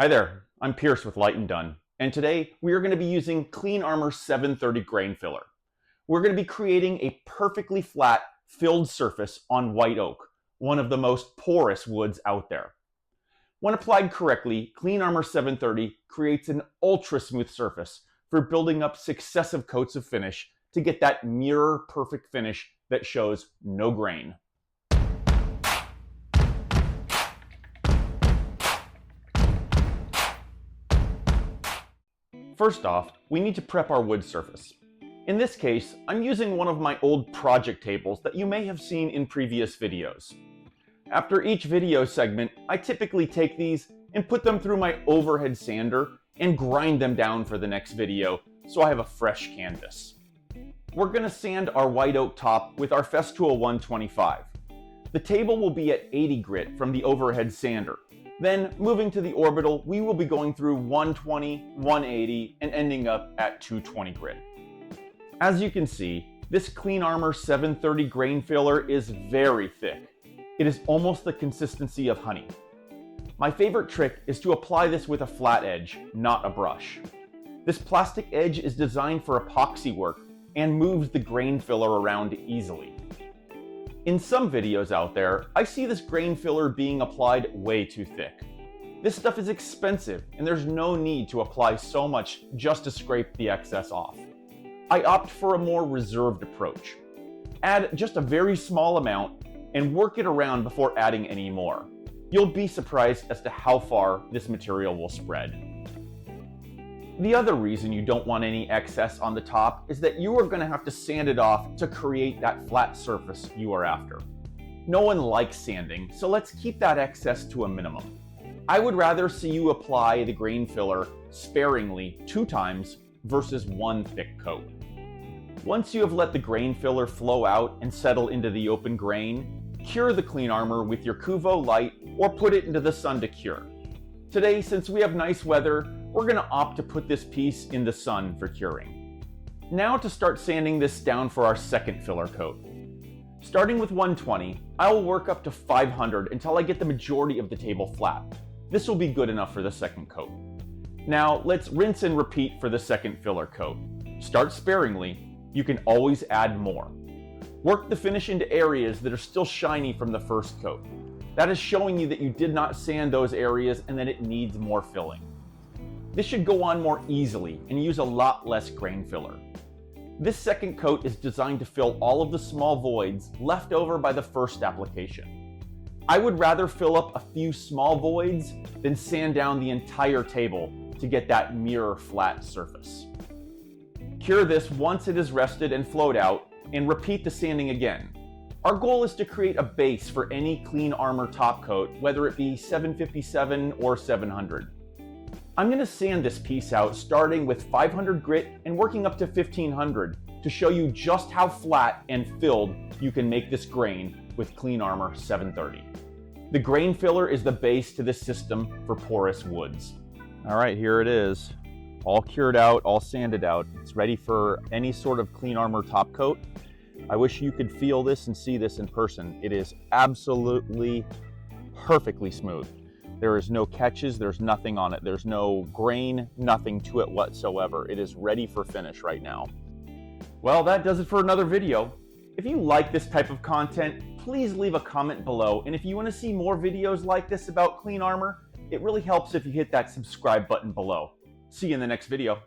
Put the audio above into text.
Hi there, I'm Pierce with Light and Done, and today we are going to be using Clean Armor 730 grain filler. We're going to be creating a perfectly flat, filled surface on white oak, one of the most porous woods out there. When applied correctly, Clean Armor 730 creates an ultra smooth surface for building up successive coats of finish to get that mirror perfect finish that shows no grain. First off, we need to prep our wood surface. In this case, I'm using one of my old project tables that you may have seen in previous videos. After each video segment, I typically take these and put them through my overhead sander and grind them down for the next video so I have a fresh canvas. We're going to sand our white oak top with our Festool 125. The table will be at 80 grit from the overhead sander. Then, moving to the orbital, we will be going through 120, 180, and ending up at 220 grit. As you can see, this Clean Armor 730 grain filler is very thick. It is almost the consistency of honey. My favorite trick is to apply this with a flat edge, not a brush. This plastic edge is designed for epoxy work and moves the grain filler around easily. In some videos out there, I see this grain filler being applied way too thick. This stuff is expensive, and there's no need to apply so much just to scrape the excess off. I opt for a more reserved approach. Add just a very small amount and work it around before adding any more. You'll be surprised as to how far this material will spread. The other reason you don't want any excess on the top is that you are going to have to sand it off to create that flat surface you are after. No one likes sanding, so let's keep that excess to a minimum. I would rather see you apply the grain filler sparingly 2 times versus 1 thick coat. Once you have let the grain filler flow out and settle into the open grain, cure the Clean Armor with your Kuvo Lite or put it into the sun to cure. Today, since we have nice weather, we're going to opt to put this piece in the sun for curing. Now to start sanding this down for our second filler coat. Starting with 120, I will work up to 500 until I get the majority of the table flat. This will be good enough for the second coat. Now let's rinse and repeat for the second filler coat. Start sparingly, you can always add more. Work the finish into areas that are still shiny from the first coat. That is showing you that you did not sand those areas and that it needs more filling. This should go on more easily and use a lot less grain filler. This second coat is designed to fill all of the small voids left over by the first application. I would rather fill up a few small voids than sand down the entire table to get that mirror flat surface. Cure this once it is rested and flowed out, and repeat the sanding again. Our goal is to create a base for any Clean Armor top coat, whether it be 757 or 700. I'm going to sand this piece out starting with 500 grit and working up to 1500 to show you just how flat and filled you can make this grain with Clean Armor 730. The grain filler is the base to this system for porous woods. All right, here it is. All cured out, all sanded out. It's ready for any sort of Clean Armor top coat. I wish you could feel this and see this in person. It is absolutely perfectly smooth. There is no catches, there's nothing on it. There's no grain, nothing to it whatsoever. It is ready for finish right now. Well, that does it for another video. If you like this type of content, please leave a comment below. And if you want to see more videos like this about Clean Armor, it really helps if you hit that subscribe button below. See you in the next video.